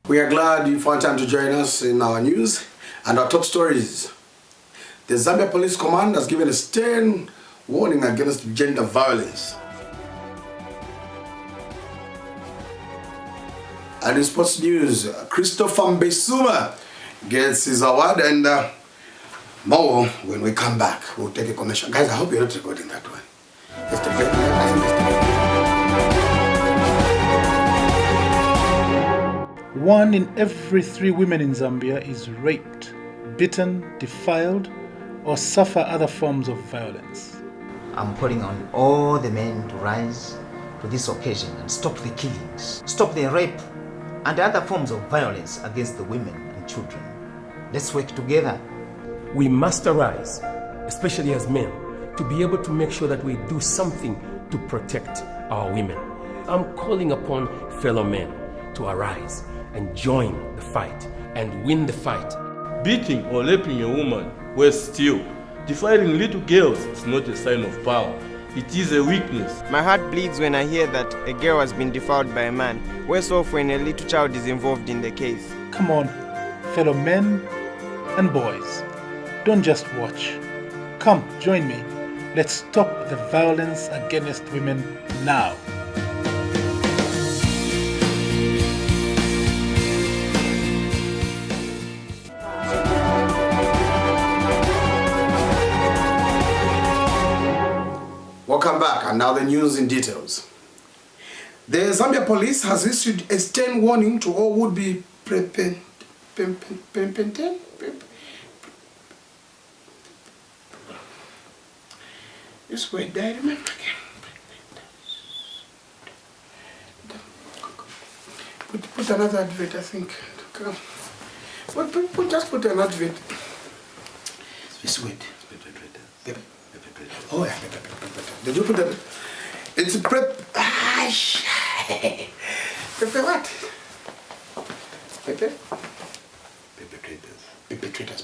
We are glad you found time to join us in our news and our top stories. The Zambia Police Command has given a stern warning against gender violence. And in sports news, Christopher Mbesuma gets his award, and more when we come back. We'll take a commercial. Guys, I hope you're not recording that one. One in every 3 women in Zambia is raped, beaten, defiled, or suffer other forms of violence. I'm calling on all the men to rise to this occasion and stop the killings, stop the rape and other forms of violence against the women and children. Let's work together. We must arise, especially as men, to be able to make sure that we do something to protect our women. I'm calling upon fellow men to arise and join the fight and win the fight. Beating or raping a woman, worse still, defiling little girls is not a sign of power. It is a weakness. My heart bleeds when I hear that a girl has been defiled by a man. Worse off when a little child is involved in the case. Come on, fellow men and boys. Don't just watch. Come, join me. Let's stop the violence against women now. Welcome back, and now the news in details. The Zambia police has issued a stern warning to all would-be this word I remember again. Put another advert, I think. Just put an advert. This word. Oh yeah, did you put that? It's prep. Pepe what? Pepe? Perpetrators.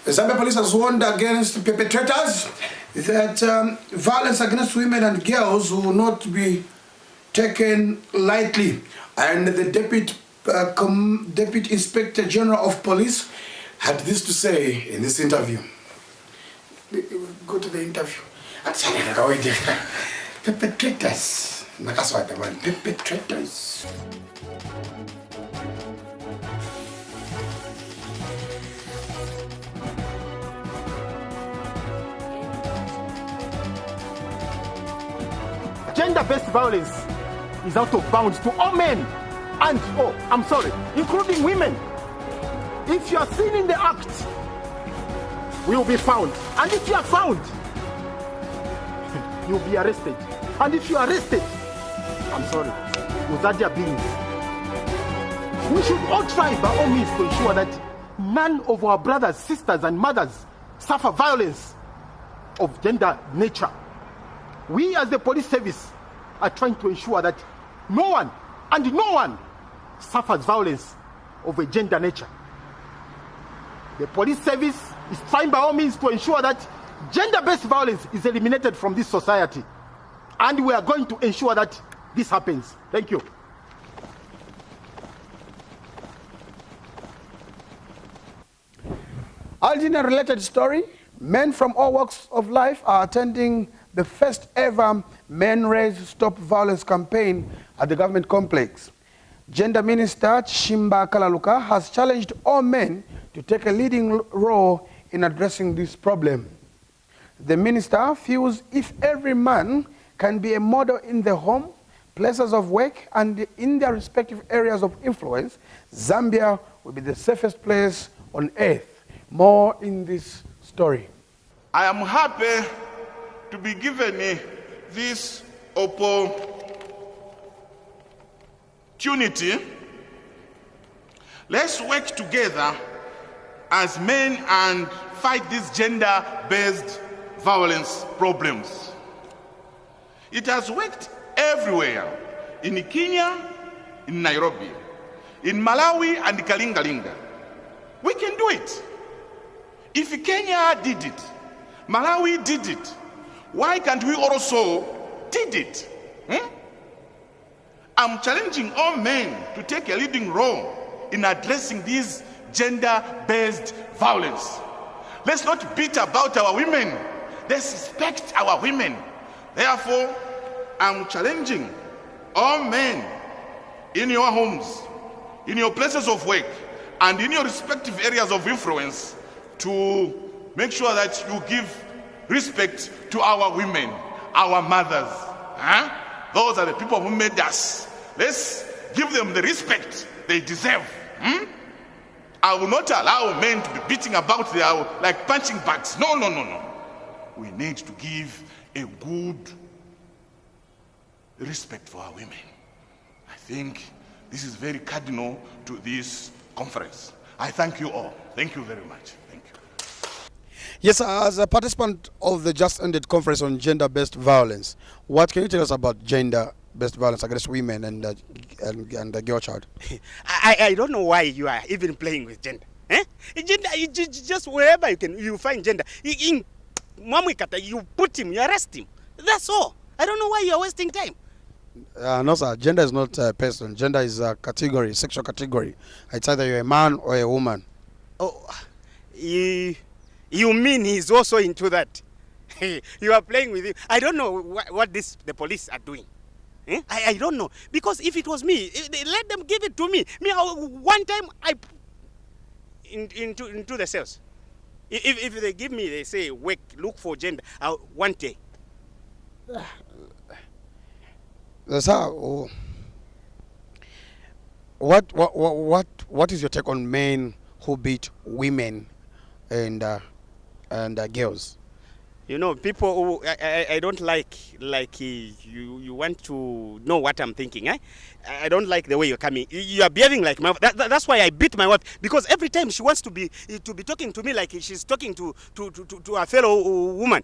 The Zambia police has warned against perpetrators that violence against women and girls will not be taken lightly. And the Deputy Inspector General of Police had this to say in this interview. Go to the interview. Perpetrators. Perpetrators. Gender-based violence is out of bounds to all men and, including women. If you are seen in the act, we will be found. And if you are found, you will be arrested. And if you are arrested, without their beings. We should all try by all means to ensure that none of our brothers, sisters, and mothers suffer violence of gender nature. We as the police service are trying to ensure that no one suffers violence of a gender nature. The police service is trying by all means to ensure that gender-based violence is eliminated from this society. And we are going to ensure that this happens. Thank you. In a related story, men from all walks of life are attending the first ever Men Raise Stop Violence campaign at the government complex. Gender Minister Chimba Kalaluka has challenged all men to take a leading role in addressing this problem. The minister feels if every man can be a model in the home, places of work, and in their respective areas of influence, Zambia will be the safest place on earth. More in this story. I am happy to be given this opportunity. Let's work together as men and fight these gender-based violence problems. It has worked everywhere, in Kenya, in Nairobi, in Malawi and Kalingalinga. We can do it. If Kenya did it, Malawi did it, why can't we also did it? I'm challenging all men to take a leading role in addressing these gender-based violence. Let's not beat about our women. Let's respect our women. Therefore, I'm challenging all men in your homes, in your places of work, and in your respective areas of influence to make sure that you give respect to our women, our mothers. Those are the people who made us. Let's give them the respect they deserve. I will not allow men to be beating about their like punching bags. No. We need to give a good respect for our women. I think this is very cardinal to this conference. I thank you all. Thank you very much. Thank you. Yes, as a participant of the just ended conference on gender-based violence, what can you tell us about gender-based violence against women and the girl child? I don't know why you are even playing with gender. Gender, just wherever you find gender. In Mwamwikata, you put him, you arrest him. That's all. I don't know why you are wasting time. No, sir. Gender is not a person. Gender is a category, sexual category. It's either you're a man or a woman. Oh, you mean he's also into that? You are playing with him. I don't know what the police are doing. I don't know. Because if it was me, let them give it to me. One time I into the cells. If they give me, they say, work, look for gender, one day. Sir, what is your take on men who beat women and girls? You know, people who I don't like you want to know what I'm thinking. I don't like the way you're coming. You are behaving like my wife. That's why I beat my wife, because every time she wants to be talking to me like she's talking to a fellow woman.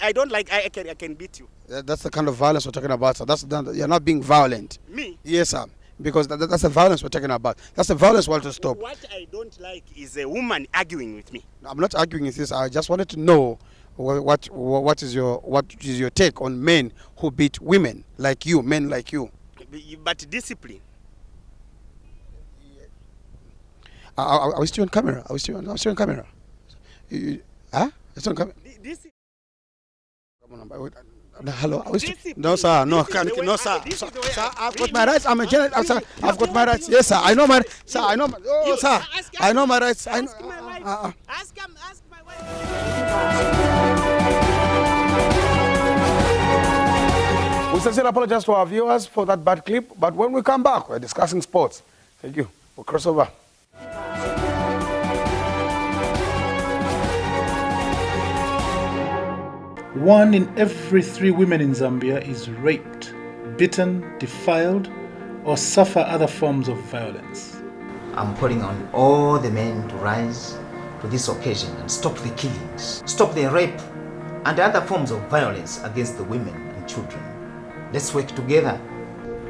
I don't like. I can beat you. That's the kind of violence we're talking about. So you're not being violent. Me? Yes, sir. Because that's the violence we're talking about. That's the violence we want to stop. What I don't like is a woman arguing with me. I'm not arguing with this. I just wanted to know what is your take on men who beat women like you, men like you. But discipline. Are we still on camera? Are we still on camera? It's on camera. Hello. No, sir. No, sir. Sir, I've got my rights. I'm a general. Sir, I've got my rights. Yes, sir. I know my. Sir, I know. Oh, sir. I know my rights. I know. Ask my wife. We sincerely apologize to our viewers for that bad clip. But when we come back, we're discussing sports. Thank you. We'll cross over. One in every 3 women in Zambia is raped, beaten, defiled, or suffer other forms of violence. I'm calling on all the men to rise to this occasion and stop the killings, stop the rape and other forms of violence against the women and children. Let's work together.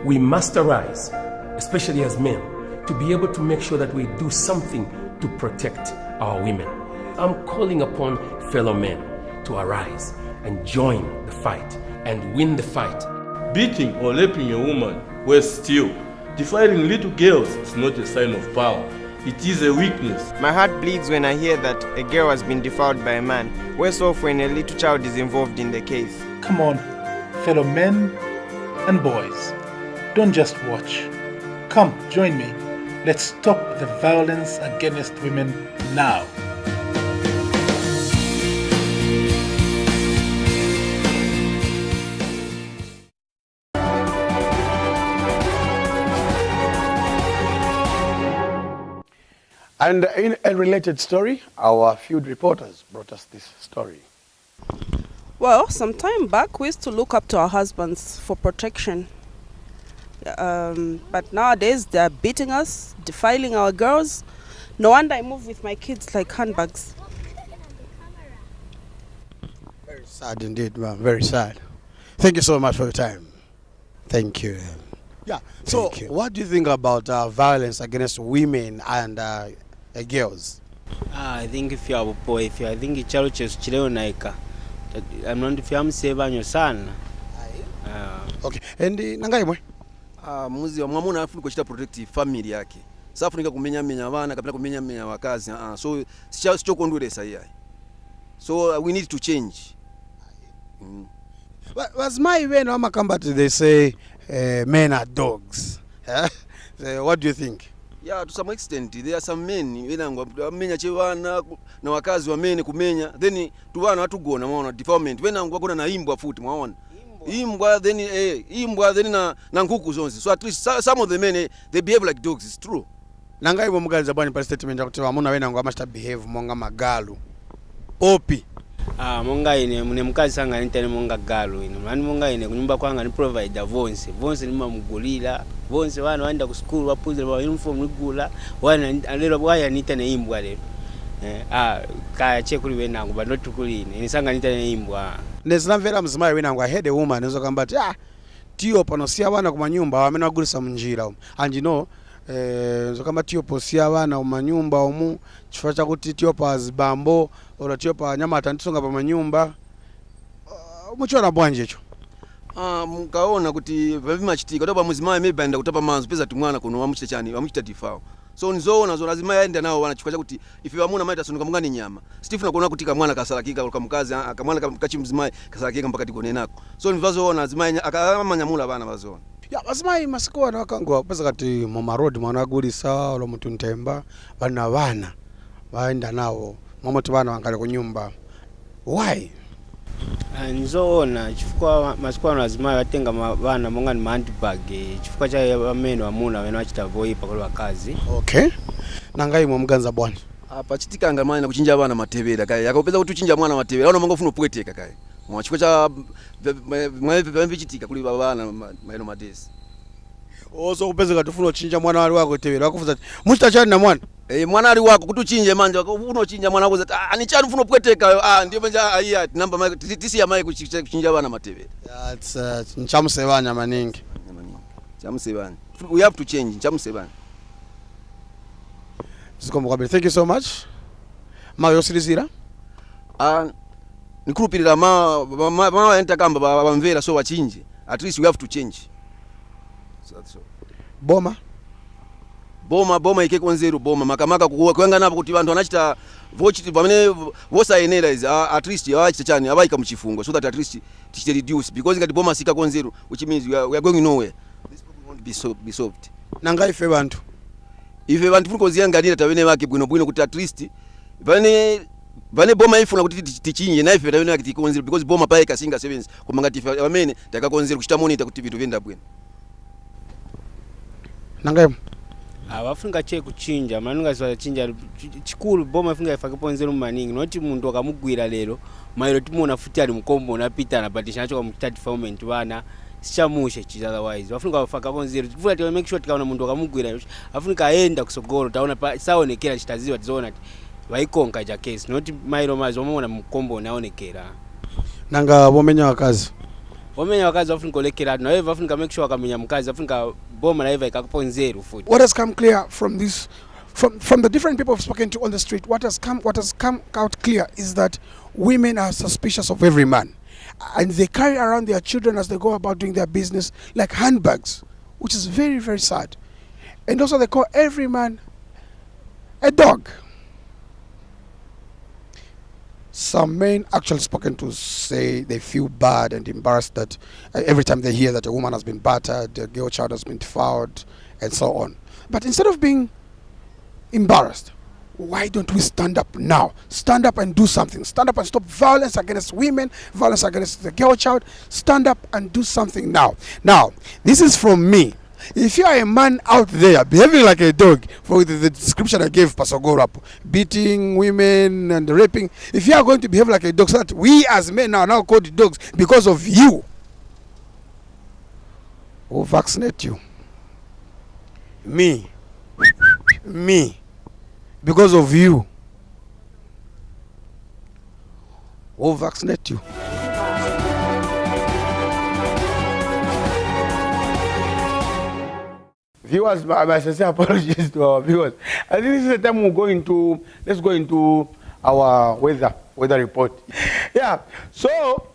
We must arise, especially as men, to be able to make sure that we do something to protect our women. I'm calling upon fellow men to arise and join the fight and win the fight. Beating or raping a woman, worse still, defiling little girls is not a sign of power. It is a weakness. My heart bleeds when I hear that a girl has been defiled by a man, worse off when a little child is involved in the case. Come on, fellow men and boys, don't just watch. Come, join me. Let's stop the violence against women now. And in a related story, our field reporters brought us this story. Well, some time back, we used to look up to our husbands for protection. But nowadays, they're beating us, defiling our girls. No wonder I move with my kids like handbags. Very sad indeed, ma'am. Very sad. Thank you so much for your time. Thank you. Yeah. So, what do you think about violence against women and girls? I think if you are a boy, if you I think ichalo chileo naika. I'm not if I'm saving sana. Okay. And nangaimwe? Muzi wa mwamuna afuni kuchita protect family yake. Safunika kumenya bana kapita kumenya wakazi. So sicho kondwelesa iya. So we need to change. Was my way no makambati they say men are dogs. What do you think? Yeah, to some extent there are some men wenangwa amenya chevana na wakazi wa men kumenya then tuvana watugona maona defilement wenangwa kuna na imbwa futi mwaona imbwa then na nkuku zonse. So at least some of the men they behave like dogs. It's true. Nanga ibo mugaza bwana pa statement yakuti amuna wenangwa must behave monga magalu opi. Monga ine mune mukazi sanga nitene monga galu ine mani monga ine kunyumba kwanga ni provider vonse ni mamugulira vonse wana waenda ku school wapuze ba uniform ligula wana alero waya nitene imbwa lero kaya chekuli wenangu but not kuline ini sanga nitene imbwa nezamvera mzimayi wenangu I had a woman nzo kambati tiyo panosia wana kumanyumba wamene wagulisa munjira and you know nzo kamba tiyo posia wana kumanyumba omu chifukwa chakuti tiyo pa zibambo ora tiyo pa nyamata ndisonga pa manyumba muchona bwanje icho. Mkaona kuti vavimachitika topa muzimayi maybe aenda kutapa manzo peza timwana kuno wamuchita chani wamuchita tifao. So nizoona zo lazima yaenda nao wana chifukwa chakuti if vamuna maita sunuka mungani nyama Steve kuona kuti kamwana kasalakika kwa mkazi kamwana kachimzimayi kasalakika mpaka tikone nako. So nivazoona zimayi akamanyamula bana vazoona. Ya bazimayi masiko na wakangwa pesa kati mama road mwana agulisa lo mutu ntemba bana waenda nao mama bana wangale kunyumba. Why? Nzoona chifukwa masiko lazima watenga bana monga ni handbag chifukwa cha ameno amuna wena wachita voipa kwa wakazi. Okay. Nangai muganza bwana. Pachitika ngamana kuchinja bana matebera kaya yakopeza kuti uchinja mwana matebera ona mangofuna upweteka kaya mwachiko cha mwavichitika kuli bana maeno madesi ozo kupeza katufuna uchinja mwana wali wako tebera wakufuza muchita chani na mwana mwana ali wako kuti uchinje manja unochinja mwana wako ani chani ufuna upweteka ndio manja aiya namba tisi ya mai kuchinja bana matebera. It's nchamsebanya maningi chamsebanya we have to change nchamsebanya. Thank you so much. Mayosilizira? Nikurupirira ma enta kamba bamvera so wachinje. At least we have to change. So that's all. Boma ike konzero boma makamaka kuwenga napo kuti vantu vanachita vochiti pamene vosa enera is at least yawachita chani abaika muchifungo so that at least it reduce because ngati boma sika konzero which means we are going nowhere. This problem won't be solved. Nanga ife bantu ife vantu funoziyanganira tavene vake bwino kuti at least vane boma ifuna kuti tichinje na ife tavene vake tikonzero because boma paye kasinga sevens kumanga tife vamene takakonzero kuchita monitor kuti vintu venda bwino. Nanga abafunga che kuchinja manunga zwa chinja chikulu boma ifunga ifake ponzero maningi noti muntu akamugwira lero mairo timona futi ali mkombo na pita na batisha nacho kwa mtati development bana sichamushe chiza otherwise afunga bafaka ponzero tikufuna to make sure tikaona muntu akamugwira afunga aenda kusogolo taona saonekera chitaziwa tizoona vaikonka ja case noti mairo mazo mona mkombo naonekera. Nanga bomenya wakazi afunga kolekera na wewe afunga make sure akamenya mkazi afunga boma na eva ikakuponzero futi. What has come clear from this from the different people I've spoken to on the street, what has come out clear is that women are suspicious of every man and they carry around their children as they go about doing their business like handbags, which is very, very sad. And also they call every man a dog. Some men actually spoken to say they feel bad and embarrassed that every time they hear that a woman has been battered, a girl child has been defiled, and so on. But instead of being embarrassed, why don't we stand up now? Stand up and do something. Stand up and stop violence against women, violence against the girl child. Stand up and do something now. Now, this is from me. If you are a man out there behaving like a dog, for the description I gave Pastor Gorap, beating women and raping, if you are going to behave like a dog, so that we as men are now called dogs because of you, we'll vaccinate you. Me, because of you, we'll vaccinate you. Viewers, I should say apologies to our viewers. I think this is the time we're going to, let's go into our weather report. Yeah, so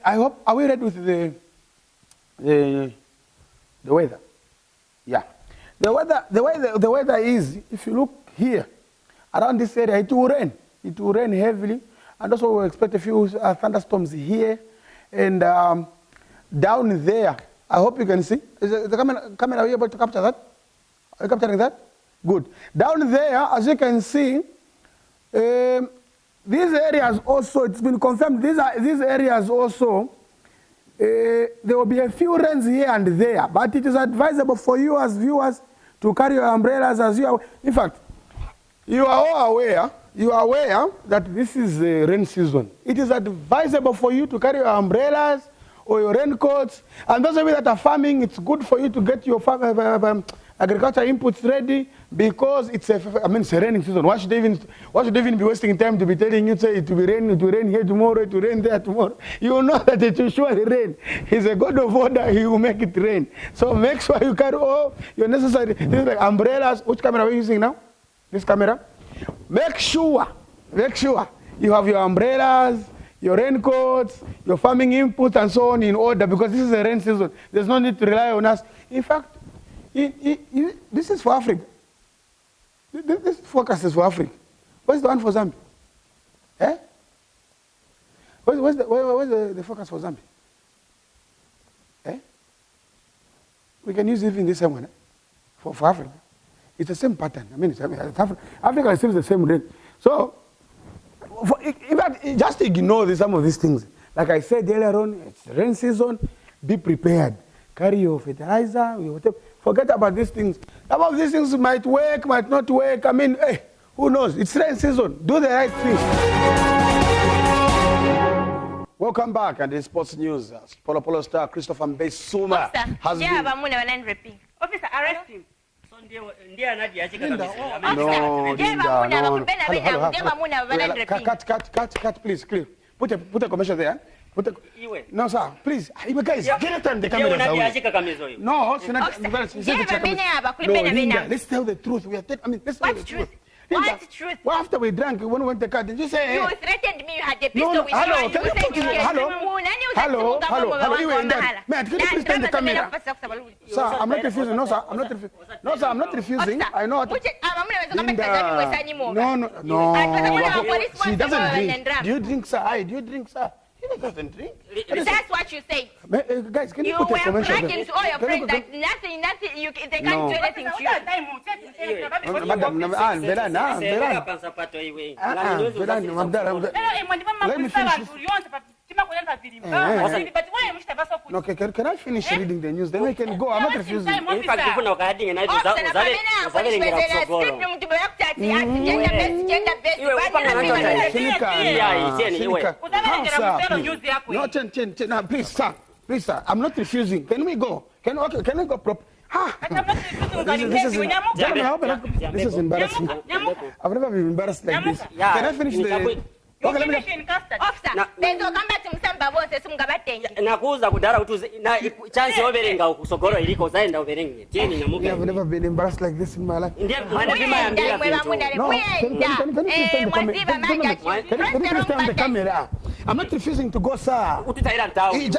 I hope, are we ready with the weather? Yeah. The weather is, if you look here, around this area, it will rain. It will rain heavily. And also we expect a few thunderstorms here. And down there, I hope you can see. Is the camera able to capture that? Are you capturing that? Good. Down there, as you can see, these areas also, it's been confirmed, these areas also, there will be a few rains here and there. But it is advisable for you as viewers to carry your umbrellas as you are. In fact, you are all aware, that this is the rain season. It is advisable for you to carry your umbrellas or your raincoats. And those of you that are farming, it's good for you to get your agriculture inputs ready because it's a raining season. Why should they even be wasting time to be telling you, say, it will rain here tomorrow, it will rain there tomorrow. You know that it will surely rain. He's a God of order, he will make it rain. So make sure you carry all your necessary things like umbrellas. Which camera are we using now? This camera. Make sure you have your umbrellas, your raincoats, your farming inputs and so on in order because this is a rain season. There's no need to rely on us. In fact, this is for Africa. This forecast is for Africa. Where's the one for Zambia? Eh? Where's the forecast for Zambia? Eh? We can use even the same one for Africa. It's the same pattern. I mean, Africa receives the same rate. So, in fact, just ignore some of these things. Like I said earlier on, it's rain season. Be prepared. Carry your fertilizer, your whatever. Forget about these things. Some of these things might work, might not work. I mean, hey, who knows? It's rain season. Do the right thing. Welcome back at the Sports News. Polo star Christopher Mbesuma has been... Officer, arrest him. No, Linda, cut, please, clear. Put a commercial there. No, sir, please. Guys, get it on the camera. No, Linda, let's tell the truth. Let's tell the truth. What's truth? Well, after we drank, when we went to the car, did you say... You threatened me, you had a pistol with you. Hello, can you put it... Hello, man, can you please turn the camera? Sir, I'm not refusing. No, sir, I'm not refusing. No, sir, I'm not refusing. I know what... Linda, no. She doesn't drink. Do you drink, sir? Do you drink, sir? He doesn't drink. That's what you say. Guys, can you put a commercial there? You were bragging to all your friends that nothing, they can't do anything to you. Madam, let me finish. Okay, can I finish reading the news? Then we can go. I'm not refusing. In fact, no, please, sir. I'm not refusing. Can we go? Can we go proper? This is embarrassing. I've never been embarrassed like this. Can I finish the... Okay, let me... Officer, then go come back to Msamba boss, nakuuza kudara utuze na chance overenga ukusogoro iliko zaenda overenge tieni na muke. I've never been embarrassed like this in my life. Ndiye mwanazima ya mbia Can you stand the camera? I'm not refusing to go, sir. Utitaira ntao. This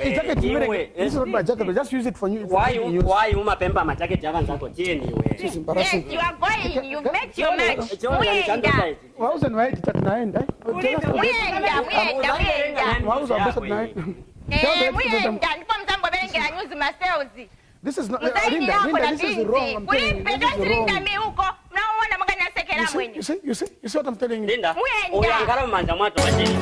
is not my jacket, just use it for you. Why umapemba ma jacket yavan zako tieni we. Yes, you are going, you met your match. Why wasn't right at 9, eh? This is not Linda, this is wrong. You see what I'm telling you? Linda, uyangara manja mwato wachini.